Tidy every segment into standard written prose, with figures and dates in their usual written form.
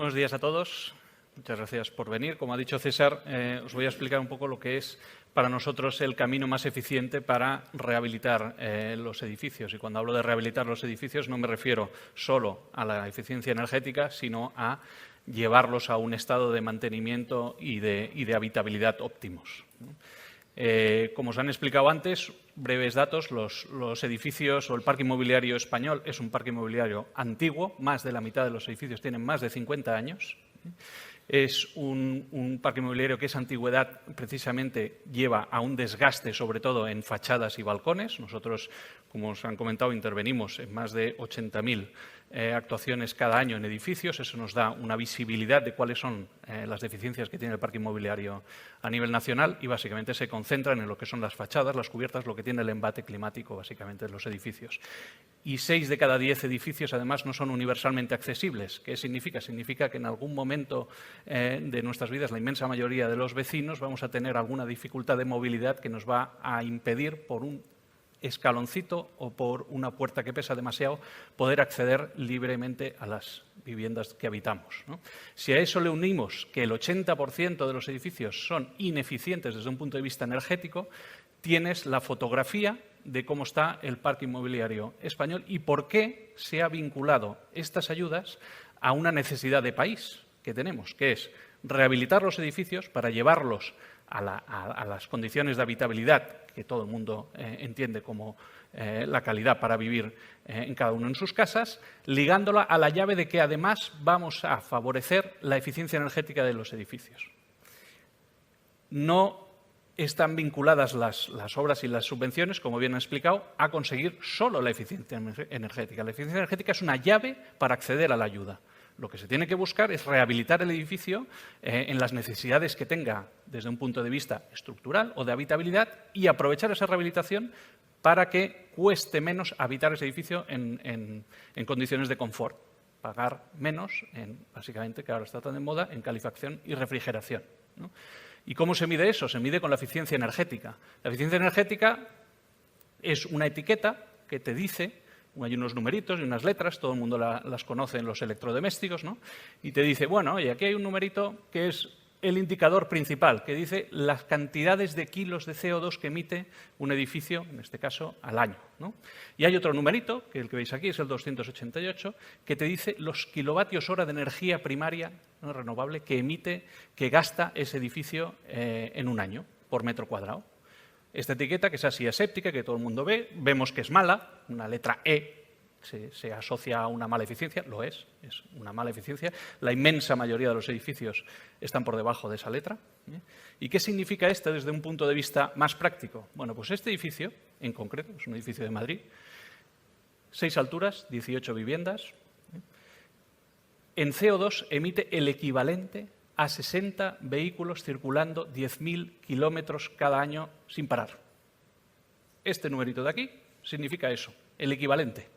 Buenos días a todos. Muchas gracias por venir. Como ha dicho César, os voy a explicar un poco lo que es para nosotros el camino más eficiente para rehabilitar los edificios. Y cuando hablo de rehabilitar los edificios no me refiero solo a la eficiencia energética, sino a llevarlos a un estado de mantenimiento y de habitabilidad óptimos. Como os han explicado antes, breves datos, los edificios o el parque inmobiliario español es un parque inmobiliario antiguo, más de la mitad de los edificios tienen más de 50 años. Es un parque inmobiliario que esa antigüedad precisamente lleva a un desgaste, sobre todo en fachadas y balcones. Nosotros, como os han comentado, intervenimos en más de 80.000 actuaciones cada año en edificios. Eso nos da una visibilidad de cuáles son las deficiencias que tiene el parque inmobiliario a nivel nacional y básicamente se concentran en lo que son las fachadas, las cubiertas, lo que tiene el embate climático básicamente en los edificios. Y 6 de cada 10 edificios además no son universalmente accesibles. ¿Qué significa? Significa que en algún momento de nuestras vidas, la inmensa mayoría de los vecinos, vamos a tener alguna dificultad de movilidad que nos va a impedir por un escaloncito o por una puerta que pesa demasiado, poder acceder libremente a las viviendas que habitamos, ¿no? Si a eso le unimos que el 80% de los edificios son ineficientes desde un punto de vista energético, tienes la fotografía de cómo está el parque inmobiliario español y por qué se ha vinculado estas ayudas a una necesidad de país que tenemos, que es rehabilitar los edificios para llevarlos a las condiciones de habitabilidad que todo el mundo entiende como la calidad para vivir en cada uno en sus casas, ligándola a la llave de que además vamos a favorecer la eficiencia energética de los edificios. No están vinculadas las obras y las subvenciones, como bien ha explicado, a conseguir solo la eficiencia energética. La eficiencia energética es una llave para acceder a la ayuda. Lo que se tiene que buscar es rehabilitar el edificio en las necesidades que tenga desde un punto de vista estructural o de habitabilidad y aprovechar esa rehabilitación para que cueste menos habitar ese edificio en condiciones de confort. Pagar menos, básicamente, que ahora está tan de moda, en calefacción y refrigeración, ¿no? ¿Y cómo se mide eso? Se mide con la eficiencia energética. La eficiencia energética es una etiqueta que te dice, hay unos numeritos y unas letras, todo el mundo las conoce en los electrodomésticos, ¿no? Y te dice, bueno, oye, aquí hay un numerito que es el indicador principal, que dice las cantidades de kilos de CO2 que emite un edificio, en este caso, al año, ¿no? Y hay otro numerito, que el que veis aquí es el 288, que te dice los kilovatios hora de energía primaria no renovable que emite, que gasta ese edificio en un año por metro cuadrado. Esta etiqueta, que es así aséptica, que todo el mundo ve, vemos que es mala, una letra E se asocia a una mala eficiencia, lo es una mala eficiencia. La inmensa mayoría de los edificios están por debajo de esa letra. ¿Y qué significa esto desde un punto de vista más práctico? Bueno, pues este edificio, en concreto, es un edificio de Madrid, 6 alturas, 18 viviendas. En CO2 emite el equivalente a 60 vehículos circulando 10.000 kilómetros cada año sin parar. Este numerito de aquí significa eso, el equivalente,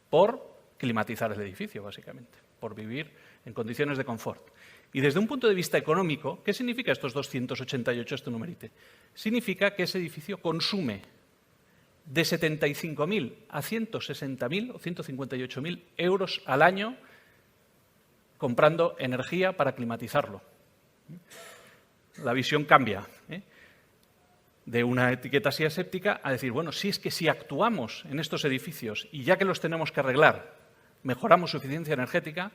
por climatizar el edificio, básicamente, por vivir en condiciones de confort. Y desde un punto de vista económico, ¿qué significa estos 288, este numerito? Significa que ese edificio consume de 75.000 a 160.000 o 158.000 euros al año comprando energía para climatizarlo. La visión cambia, de una etiqueta así aséptica a decir, bueno, si es que si actuamos en estos edificios y ya que los tenemos que arreglar, mejoramos su eficiencia energética,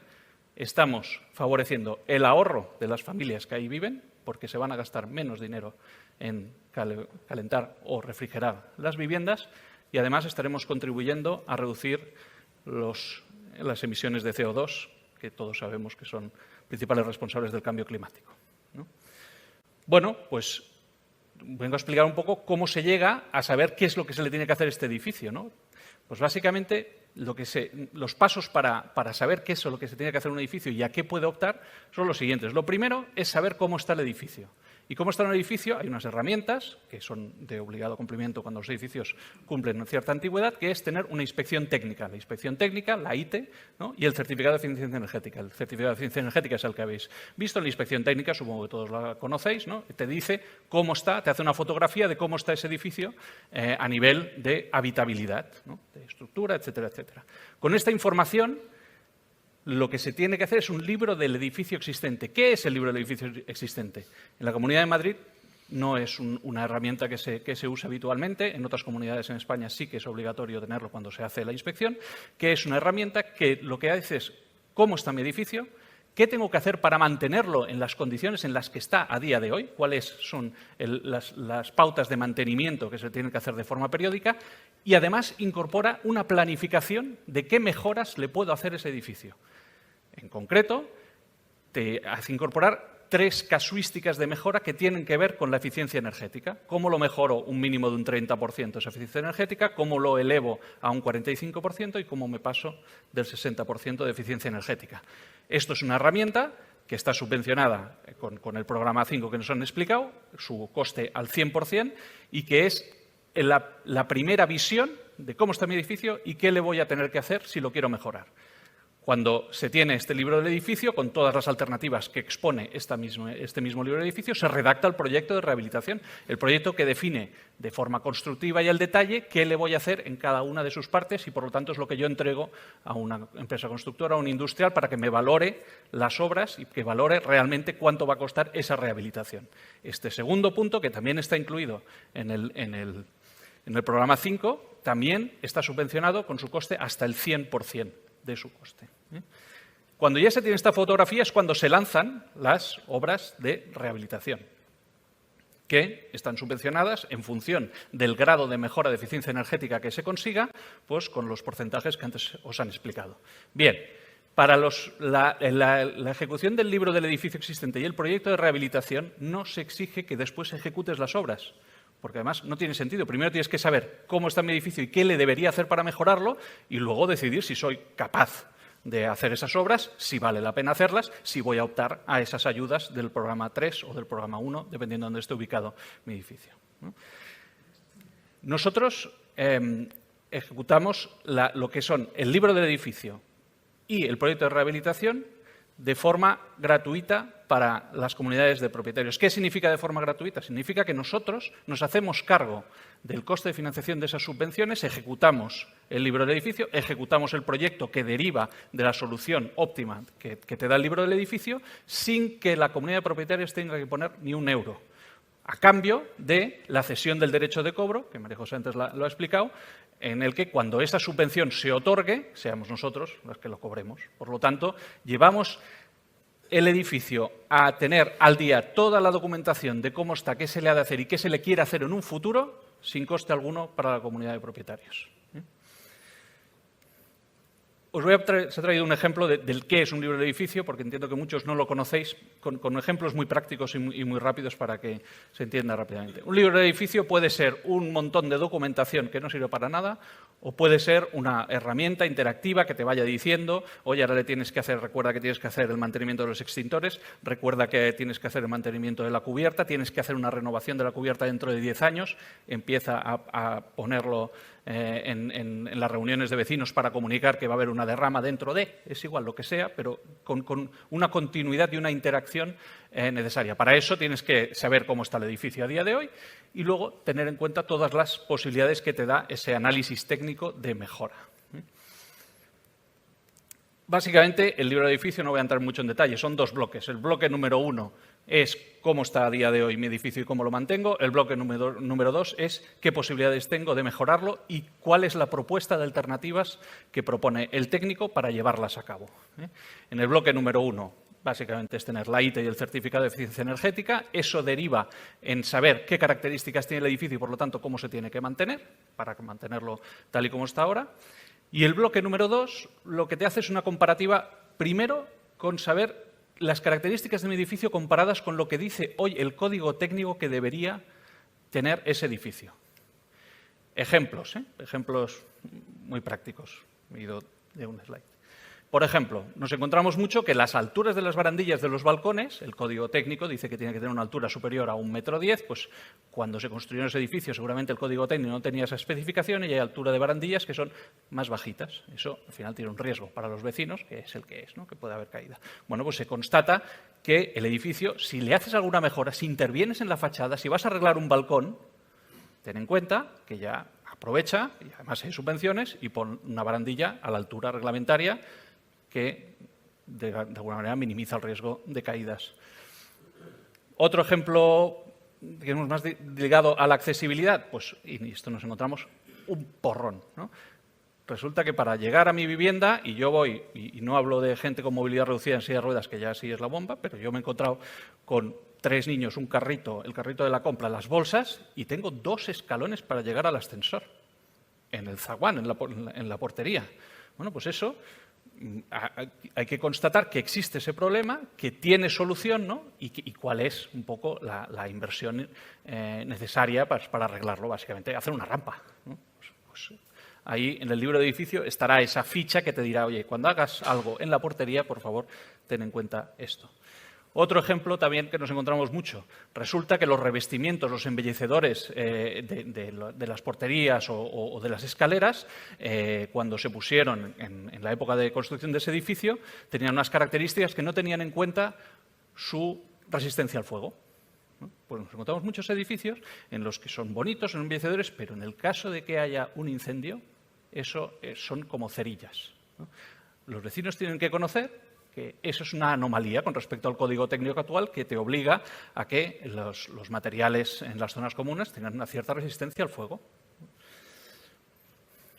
estamos favoreciendo el ahorro de las familias que ahí viven, porque se van a gastar menos dinero en calentar o refrigerar las viviendas y además estaremos contribuyendo a reducir las emisiones de CO2, que todos sabemos que son principales responsables del cambio climático, ¿no? Bueno, pues vengo a explicar un poco cómo se llega a saber qué es lo que se le tiene que hacer a este edificio, ¿no? Pues básicamente los pasos para saber qué es lo que se tiene que hacer en un edificio y a qué puede optar son los siguientes. Lo primero es saber cómo está el edificio. ¿Y cómo está un edificio? Hay unas herramientas que son de obligado cumplimiento cuando los edificios cumplen cierta antigüedad, que es tener una inspección técnica. La inspección técnica, la ITE, ¿no? Y el certificado de eficiencia energética. El certificado de eficiencia energética es el que habéis visto en la inspección técnica, supongo que todos la conocéis, ¿no? Te dice cómo está, te hace una fotografía de cómo está ese edificio a nivel de habitabilidad, ¿no? De estructura, etcétera, etcétera. Con esta información lo que se tiene que hacer es un libro del edificio existente. ¿Qué es el libro del edificio existente? En la Comunidad de Madrid no es una herramienta que se usa habitualmente. En otras comunidades en España sí que es obligatorio tenerlo cuando se hace la inspección, que es una herramienta que lo que hace es cómo está mi edificio, qué tengo que hacer para mantenerlo en las condiciones en las que está a día de hoy, cuáles son las pautas de mantenimiento que se tienen que hacer de forma periódica, y además incorpora una planificación de qué mejoras le puedo hacer a ese edificio. En concreto, te hace incorporar 3 casuísticas de mejora que tienen que ver con la eficiencia energética. ¿Cómo lo mejoro un mínimo de un 30% esa eficiencia energética? ¿Cómo lo elevo a un 45%? Y cómo me paso del 60% de eficiencia energética. Esto es una herramienta que está subvencionada con el programa 5 que nos han explicado, su coste al 100%, y que es la primera visión de cómo está mi edificio y qué le voy a tener que hacer si lo quiero mejorar. Cuando se tiene este libro del edificio, con todas las alternativas que expone este mismo libro del edificio, se redacta el proyecto de rehabilitación, el proyecto que define de forma constructiva y al detalle qué le voy a hacer en cada una de sus partes y, por lo tanto, es lo que yo entrego a una empresa constructora, a un industrial, para que me valore las obras y que valore realmente cuánto va a costar esa rehabilitación. Este segundo punto, que también está incluido en el programa 5, también está subvencionado con su coste hasta el 100% de su coste. Cuando ya se tiene esta fotografía es cuando se lanzan las obras de rehabilitación, que están subvencionadas en función del grado de mejora de eficiencia energética que se consiga, pues con los porcentajes que antes os han explicado. Bien, para la ejecución del libro del edificio existente y el proyecto de rehabilitación no se exige que después ejecutes las obras, porque además no tiene sentido. Primero tienes que saber cómo está mi edificio y qué le debería hacer para mejorarlo, y luego decidir si soy capaz de hacer esas obras, si vale la pena hacerlas, si voy a optar a esas ayudas del programa 3 o del programa 1, dependiendo de dónde esté ubicado mi edificio. Nosotros ejecutamos lo que son el libro del edificio y el proyecto de rehabilitación de forma gratuita para las comunidades de propietarios. ¿Qué significa de forma gratuita? Significa que nosotros nos hacemos cargo del coste de financiación de esas subvenciones, ejecutamos el libro del edificio, ejecutamos el proyecto que deriva de la solución óptima que te da el libro del edificio, sin que la comunidad de propietarios tenga que poner ni un euro, a cambio de la cesión del derecho de cobro, que María José antes lo ha explicado, en el que cuando esa subvención se otorgue, seamos nosotros los que lo cobremos. Por lo tanto, llevamos el edificio a tener al día toda la documentación de cómo está, qué se le ha de hacer y qué se le quiere hacer en un futuro, sin coste alguno para la comunidad de propietarios. Os he traído un ejemplo del qué es un libro de edificio, porque entiendo que muchos no lo conocéis, con ejemplos muy prácticos y muy rápidos para que se entienda rápidamente. Un libro de edificio puede ser un montón de documentación que no sirve para nada, o puede ser una herramienta interactiva que te vaya diciendo, oye, ahora recuerda que tienes que hacer el mantenimiento de los extintores, recuerda que tienes que hacer el mantenimiento de la cubierta, tienes que hacer una renovación de la cubierta dentro de 10 años, empieza a ponerlo en las reuniones de vecinos para comunicar que va a haber una derrama dentro de, es igual lo que sea, pero con una continuidad y una interacción necesaria. Para eso tienes que saber cómo está el edificio a día de hoy y luego tener en cuenta todas las posibilidades que te da ese análisis técnico de mejora. Básicamente, el libro de edificio, no voy a entrar mucho en detalle, son 2 bloques. El bloque número 1 es cómo está a día de hoy mi edificio y cómo lo mantengo. El bloque número 2 es qué posibilidades tengo de mejorarlo y cuál es la propuesta de alternativas que propone el técnico para llevarlas a cabo. En el bloque número 1, básicamente es tener la ITE y el certificado de eficiencia energética. Eso deriva en saber qué características tiene el edificio y, por lo tanto, cómo se tiene que mantener para mantenerlo tal y como está ahora. Y el bloque número 2 lo que te hace es una comparativa, primero, con saber las características de mi edificio comparadas con lo que dice hoy el código técnico que debería tener ese edificio. Ejemplos muy prácticos. Me he ido de un slide. Por ejemplo, nos encontramos mucho que las alturas de las barandillas de los balcones, el código técnico dice que tiene que tener una altura superior a 1,10 m, pues cuando se construyó ese edificio seguramente el código técnico no tenía esa especificación y hay altura de barandillas que son más bajitas. Eso al final tiene un riesgo para los vecinos, que es el que es, ¿no? Que puede haber caída. Bueno, pues se constata que el edificio, si le haces alguna mejora, si intervienes en la fachada, si vas a arreglar un balcón, ten en cuenta que ya aprovecha, y además hay subvenciones, y pon una barandilla a la altura reglamentaria que de alguna manera minimiza el riesgo de caídas. Otro ejemplo, digamos, más ligado a la accesibilidad, pues, y esto nos encontramos un porrón, ¿no? Resulta que para llegar a mi vivienda, y yo voy, y no hablo de gente con movilidad reducida en silla de ruedas, que ya sí es la bomba, pero yo me he encontrado con 3 niños, un carrito, el carrito de la compra, las bolsas, y tengo 2 escalones para llegar al ascensor, en el zaguán, en la portería. Bueno, pues eso, hay que constatar que existe ese problema, que tiene solución, ¿no? Y cuál es un poco la inversión necesaria para arreglarlo, básicamente, hacer una rampa, ¿no? Pues, ahí en el libro de edificio estará esa ficha que te dirá, oye, cuando hagas algo en la portería, por favor, ten en cuenta esto. Otro ejemplo también que nos encontramos mucho. Resulta que los revestimientos, los embellecedores de las porterías o de las escaleras, cuando se pusieron en la época de construcción de ese edificio, tenían unas características que no tenían en cuenta su resistencia al fuego. Pues nos encontramos muchos edificios en los que son bonitos, son embellecedores, pero en el caso de que haya un incendio, eso son como cerillas, ¿no? Los vecinos tienen que conocer que eso es una anomalía con respecto al código técnico actual que te obliga a que los materiales en las zonas comunes tengan una cierta resistencia al fuego.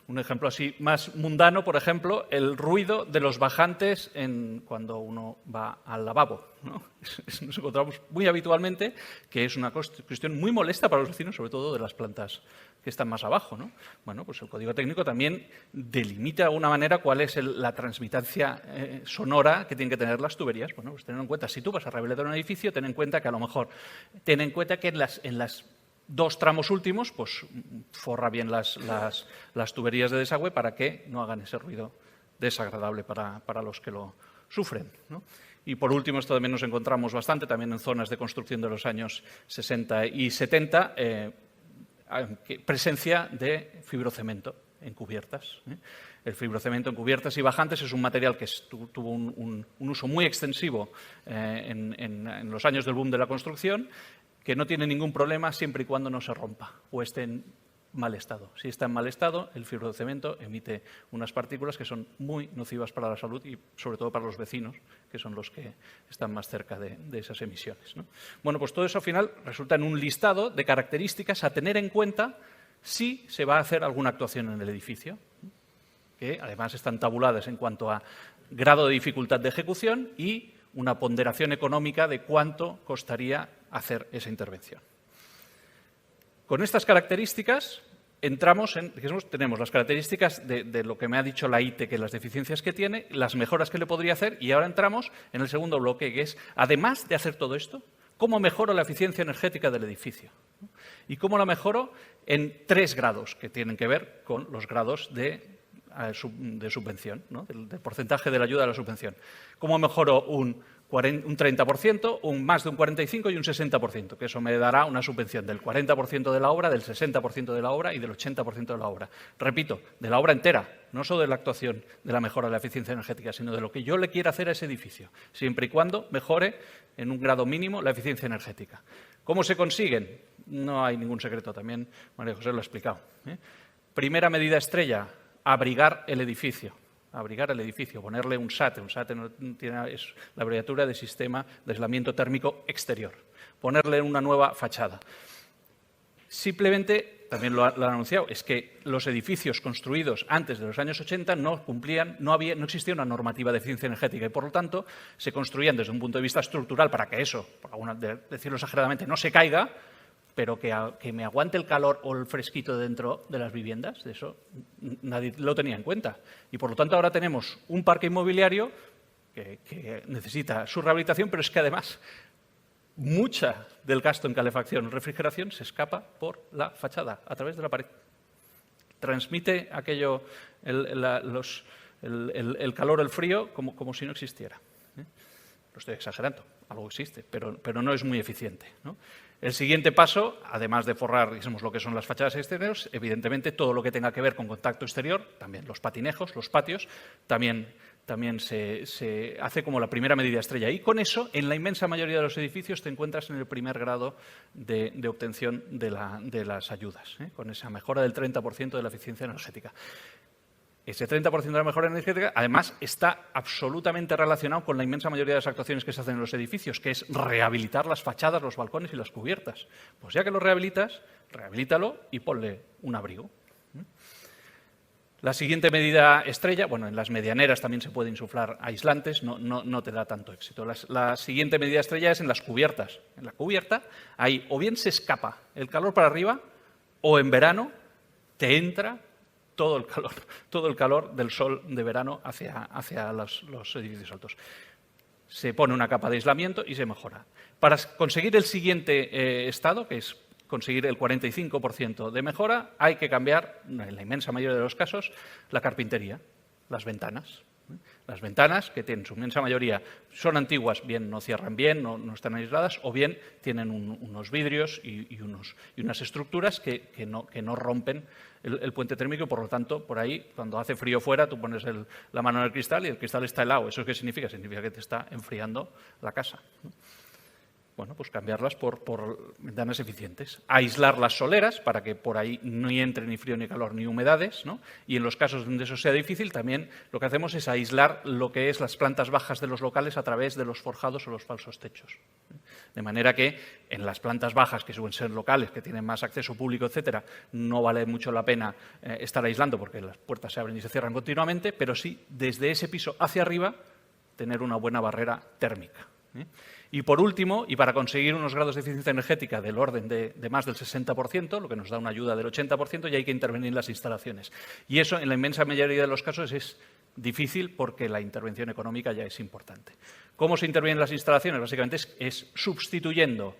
Un ejemplo así más mundano, por ejemplo, el ruido de los bajantes cuando uno va al lavabo, ¿no? Nos encontramos muy habitualmente que es una cuestión muy molesta para los vecinos, sobre todo de las plantas que están más abajo, ¿no? Bueno, pues el código técnico también delimita de alguna manera cuál es la transmitancia sonora que tienen que tener las tuberías. Bueno, pues tener en cuenta, si tú vas a rehabilitar un edificio, ten en cuenta que a lo mejor, en las 2 tramos últimos, pues forra bien las tuberías de desagüe para que no hagan ese ruido desagradable para los que lo sufren, ¿no? Y por último, esto también nos encontramos bastante, también en zonas de construcción de los años 60 y 70, presencia de fibrocemento en cubiertas, ¿eh? El fibrocemento en cubiertas y bajantes es un material que tuvo un uso muy extensivo en los años del boom de la construcción, que no tiene ningún problema siempre y cuando no se rompa o esté en mal estado. Si está en mal estado, el fibrocemento emite unas partículas que son muy nocivas para la salud y sobre todo para los vecinos, que son los que están más cerca de esas emisiones, ¿no? Bueno, pues todo eso al final resulta en un listado de características a tener en cuenta si se va a hacer alguna actuación en el edificio, que además están tabuladas en cuanto a grado de dificultad de ejecución y una ponderación económica de cuánto costaría hacer esa intervención. Con estas características tenemos las características de lo que me ha dicho la ITE, que las deficiencias que tiene, las mejoras que le podría hacer, y ahora entramos en el segundo bloque, que es, además de hacer todo esto, ¿cómo mejoro la eficiencia energética del edificio? ¿Y cómo la mejoro? En 3 grados, que tienen que ver con los grados de subvención, ¿no? del porcentaje de la ayuda a la subvención. ¿Cómo mejoro un 30%, más de un 45% y un 60%, que eso me dará una subvención del 40% de la obra, del 60% de la obra y del 80% de la obra? Repito, de la obra entera, no solo de la actuación de la mejora de la eficiencia energética, sino de lo que yo le quiera hacer a ese edificio, siempre y cuando mejore en un grado mínimo la eficiencia energética. ¿Cómo se consiguen? No hay ningún secreto, también María José lo ha explicado, ¿eh? Primera medida estrella, abrigar el edificio. Abrigar el edificio, ponerle un SAT. Un SAT es la abreviatura de Sistema de Aislamiento Térmico Exterior. Ponerle una nueva fachada. Simplemente, también lo han anunciado, es que los edificios construidos antes de los años 80 no existía una normativa de eficiencia energética y, por lo tanto, se construían desde un punto de vista estructural para que eso, por decirlo exageradamente, no se caiga, pero que me aguante el calor o el fresquito dentro de las viviendas, de eso nadie lo tenía en cuenta. Y por lo tanto ahora tenemos un parque inmobiliario que necesita su rehabilitación, pero es que además mucha del gasto en calefacción y refrigeración se escapa por la fachada, a través de la pared. Transmite aquello, el calor o el frío como si no existiera, ¿eh? Lo estoy exagerando, algo existe, pero no es muy eficiente, ¿no? El siguiente paso, además de forrar, digamos, lo que son las fachadas exteriores, evidentemente todo lo que tenga que ver con contacto exterior, también los patinejos, los patios, también se hace como la primera medida estrella. Y con eso, en la inmensa mayoría de los edificios, te encuentras en el primer grado de obtención de las ayudas, ¿eh? Con esa mejora del 30% de la eficiencia energética. Ese 30% de la mejora energética, además, está absolutamente relacionado con la inmensa mayoría de las actuaciones que se hacen en los edificios, que es rehabilitar las fachadas, los balcones y las cubiertas. Pues ya que lo rehabilitas, rehabilítalo y ponle un abrigo. La siguiente medida estrella, bueno, en las medianeras también se puede insuflar aislantes, no te da tanto éxito. La siguiente medida estrella es en las cubiertas. En la cubierta, ahí o bien se escapa el calor para arriba, o en verano te entra todo el calor del sol de verano hacia los edificios altos. Se pone una capa de aislamiento y se mejora. Para conseguir el siguiente estado, que es conseguir el 45% de mejora, hay que cambiar, en la inmensa mayoría de los casos, la carpintería, las ventanas. Las ventanas, que tienen su inmensa mayoría, son antiguas, bien no cierran bien, no están aisladas, o bien tienen unos vidrios y unas estructuras que no rompen el puente térmico, y por lo tanto, por ahí, cuando hace frío fuera, tú pones la mano en el cristal y el cristal está helado. ¿Eso qué significa? Significa que te está enfriando la casa. Bueno, pues cambiarlas por ventanas eficientes. Aislar las soleras para que por ahí no entre ni frío, ni calor, ni humedades, ¿no? Y en los casos donde eso sea difícil, también lo que hacemos es aislar lo que es las plantas bajas de los locales a través de los forjados o los falsos techos. De manera que en las plantas bajas, que suelen ser locales, que tienen más acceso público, etcétera, no vale mucho la pena estar aislando porque las puertas se abren y se cierran continuamente, pero sí, desde ese piso hacia arriba, tener una buena barrera térmica. Y por último, y para conseguir unos grados de eficiencia energética del orden de más del 60%, lo que nos da una ayuda del 80%, ya hay que intervenir en las instalaciones. Y eso, en la inmensa mayoría de los casos, es difícil porque la intervención económica ya es importante. ¿Cómo se intervienen las instalaciones? Básicamente es sustituyendo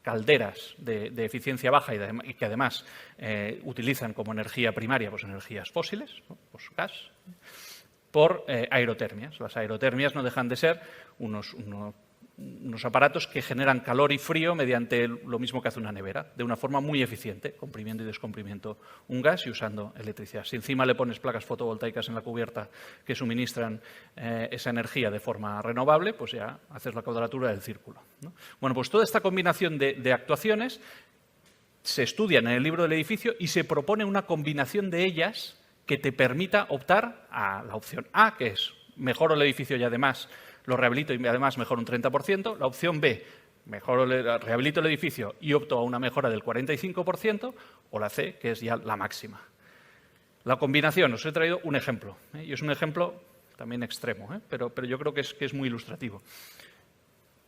calderas de eficiencia baja y que además utilizan como energía primaria pues energías fósiles, ¿no? Pues gas, por aerotermias. Las aerotermias no dejan de ser unos aparatos que generan calor y frío mediante lo mismo que hace una nevera, de una forma muy eficiente, comprimiendo y descomprimiendo un gas y usando electricidad. Si encima le pones placas fotovoltaicas en la cubierta que suministran esa energía de forma renovable, pues ya haces la cuadratura del círculo, ¿no? Bueno, pues toda esta combinación de actuaciones se estudian en el libro del edificio y se propone una combinación de ellas que te permita optar a la opción A, que es mejoro el edificio y además lo rehabilito y además mejoro un 30%. La opción B, rehabilito el edificio y opto a una mejora del 45%. O la C, que es ya la máxima. La combinación, os he traído un ejemplo, y es un ejemplo también extremo, pero yo creo que es muy ilustrativo.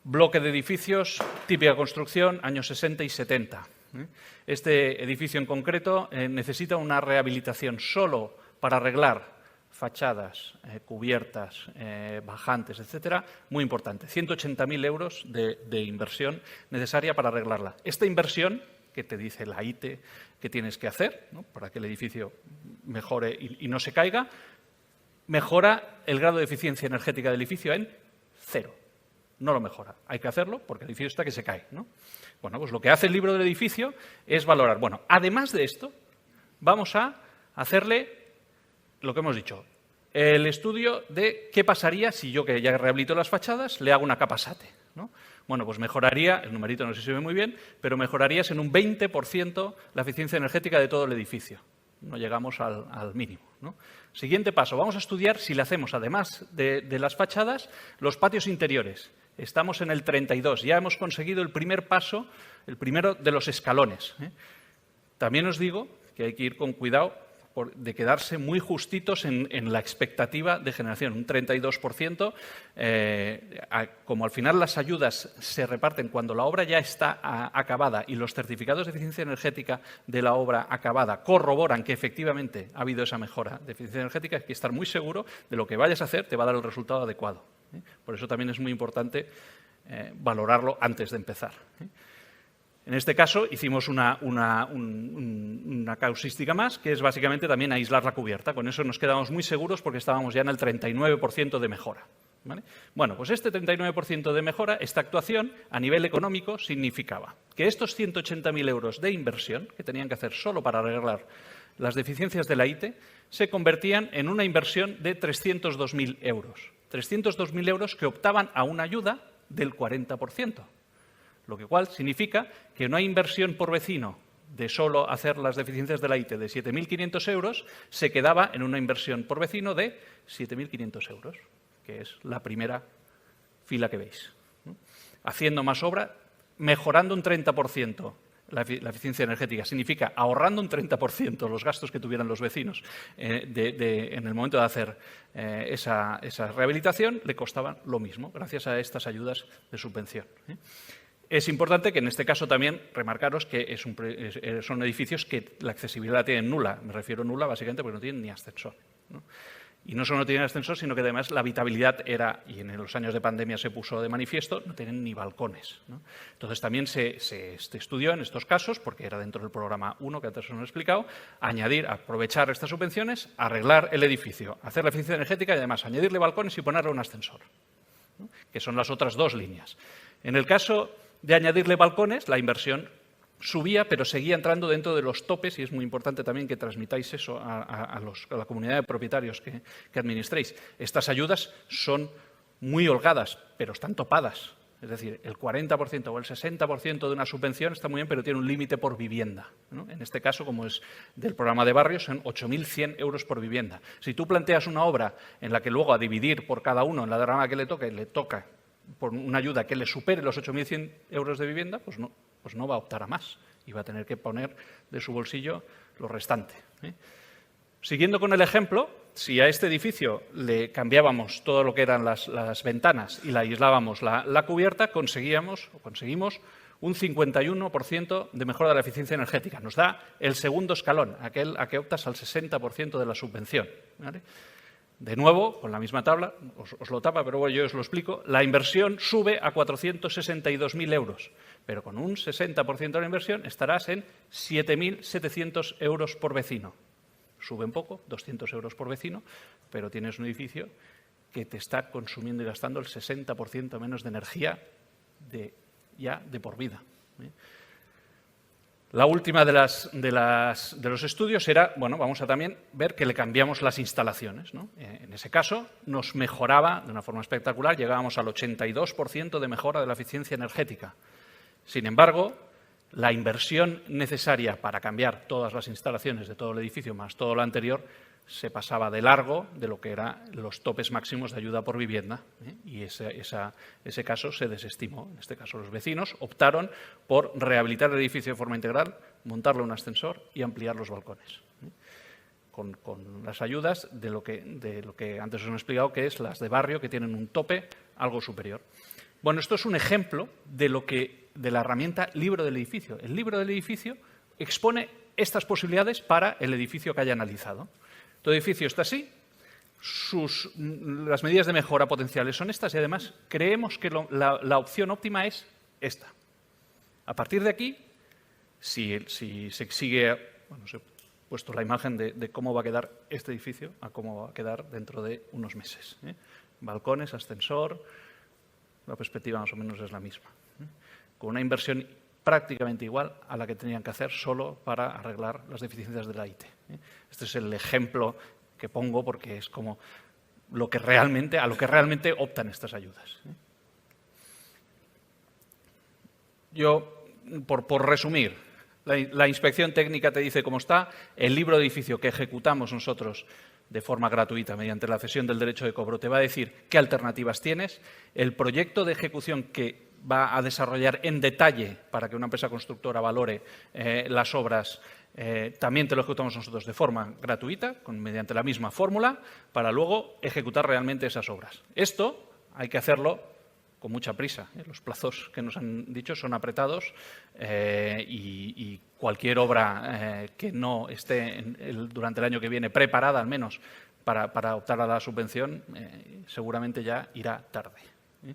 Bloque de edificios, típica construcción, años 60 y 70. Este edificio en concreto necesita una rehabilitación solo para arreglar fachadas, cubiertas, bajantes, etcétera, muy importante. 180.000 euros de inversión necesaria para arreglarla. Esta inversión, que te dice la ITE que tienes que hacer, ¿no?, para que el edificio mejore y no se caiga, mejora el grado de eficiencia energética del edificio en 0. No lo mejora. Hay que hacerlo porque el edificio está que se cae, ¿no? Bueno, pues lo que hace el libro del edificio es valorar. Bueno, además de esto, vamos a hacerle lo que hemos dicho, el estudio de qué pasaría si yo, que ya rehabilito las fachadas, le hago una capa SATE, ¿no? Bueno, pues mejoraría, el numerito no sé si se ve muy bien, pero mejorarías en un 20% la eficiencia energética de todo el edificio. No llegamos al mínimo, ¿no? Siguiente paso, vamos a estudiar si le hacemos, además de las fachadas, los patios interiores. Estamos en el 32, ya hemos conseguido el primer paso, el primero de los escalones, ¿eh? También os digo que hay que ir con cuidado de quedarse muy justitos en la expectativa de generación, un 32%. Como al final las ayudas se reparten cuando la obra ya está acabada y los certificados de eficiencia energética de la obra acabada corroboran que efectivamente ha habido esa mejora de eficiencia energética, hay que estar muy seguro de lo que vayas a hacer te va a dar el resultado adecuado, ¿eh? Por eso también es muy importante valorarlo antes de empezar, ¿eh? En este caso hicimos una causística más, que es básicamente también aislar la cubierta. Con eso nos quedamos muy seguros porque estábamos ya en el 39% de mejora, ¿vale? Bueno, pues este 39% de mejora, esta actuación, a nivel económico, significaba que estos 180.000 euros de inversión, que tenían que hacer solo para arreglar las deficiencias de la ITE, se convertían en una inversión de 302.000 euros. 302.000 euros que optaban a una ayuda del 40%. Lo que cual significa que no hay inversión por vecino de solo hacer las deficiencias de la IT de 7.500 euros, se quedaba en una inversión por vecino de 7.500 euros, que es la primera fila que veis, ¿no? Haciendo más obra, mejorando un 30%. La eficiencia energética significa ahorrando un 30% los gastos que tuvieran los vecinos en el momento de hacer esa rehabilitación, le costaban lo mismo, gracias a estas ayudas de subvención. Es importante que en este caso también remarcaros que son edificios que la accesibilidad la tienen nula. Me refiero nula básicamente porque no tienen ni ascensor, ¿no? Y no solo no tienen ascensor, sino que además la habitabilidad era, y en los años de pandemia se puso de manifiesto, no tienen ni balcones, ¿no? Entonces también se estudió en estos casos, porque era dentro del programa 1 que antes os he explicado, aprovechar estas subvenciones, arreglar el edificio, hacer la eficiencia energética y además añadirle balcones y ponerle un ascensor, ¿no? Que son las otras dos líneas. En el caso de añadirle balcones, la inversión subía, pero seguía entrando dentro de los topes, y es muy importante también que transmitáis eso a la comunidad de propietarios que administréis. Estas ayudas son muy holgadas, pero están topadas. Es decir, el 40% o el 60% de una subvención está muy bien, pero tiene un límite por vivienda, ¿no? En este caso, como es del programa de barrios, son 8.100 euros por vivienda. Si tú planteas una obra en la que luego a dividir por cada uno en la derrama que le toca por una ayuda que le supere los 8.100 euros de vivienda, pues no va a optar a más y va a tener que poner de su bolsillo lo restante, ¿eh? Siguiendo con el ejemplo, si a este edificio le cambiábamos todo lo que eran las ventanas y le aislábamos la cubierta, conseguimos un 51% de mejora de la eficiencia energética. Nos da el segundo escalón, aquel a que optas al 60% de la subvención, ¿vale? De nuevo, con la misma tabla, os lo tapa, pero yo os lo explico, la inversión sube a 462.000 euros, pero con un 60% de la inversión estarás en 7.700 euros por vecino. Sube un poco, 200 euros por vecino, pero tienes un edificio que te está consumiendo y gastando el 60% menos de energía ya de por vida, ¿eh? La última de los estudios era, bueno, vamos a también ver que le cambiamos las instalaciones, ¿no? En ese caso nos mejoraba de una forma espectacular, llegábamos al 82% de mejora de la eficiencia energética. Sin embargo, la inversión necesaria para cambiar todas las instalaciones de todo el edificio más todo lo anterior se pasaba de largo de lo que eran los topes máximos de ayuda por vivienda, ¿eh? Y ese caso se desestimó. En este caso, los vecinos optaron por rehabilitar el edificio de forma integral, montarle un ascensor y ampliar los balcones, ¿eh? Con las ayudas de lo que antes os he explicado, que es las de barrio, que tienen un tope algo superior. Bueno, esto es un ejemplo de la herramienta libro del edificio. El libro del edificio expone estas posibilidades para el edificio que haya analizado. Todo edificio está así, las medidas de mejora potenciales son estas y además creemos que la opción óptima es esta. A partir de aquí, si se sigue, bueno, os he puesto la imagen de cómo va a quedar este edificio a cómo va a quedar dentro de unos meses, ¿eh? Balcones, ascensor, la perspectiva más o menos es la misma, ¿eh? Con una inversión prácticamente igual a la que tenían que hacer solo para arreglar las deficiencias de la IT, ¿eh? Este es el ejemplo que pongo porque es como a lo que realmente optan estas ayudas, ¿eh? Yo, por resumir, la inspección técnica te dice cómo está, el libro de edificio que ejecutamos nosotros de forma gratuita mediante la cesión del derecho de cobro te va a decir qué alternativas tienes, el proyecto de ejecución que va a desarrollar en detalle para que una empresa constructora valore las obras, también te lo ejecutamos nosotros de forma gratuita, mediante la misma fórmula, para luego ejecutar realmente esas obras. Esto hay que hacerlo con mucha prisa, ¿eh? Los plazos que nos han dicho son apretados y cualquier obra que no esté durante el año que viene preparada, al menos, para optar a la subvención, seguramente ya irá tarde, ¿eh?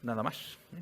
Nada más, ¿eh?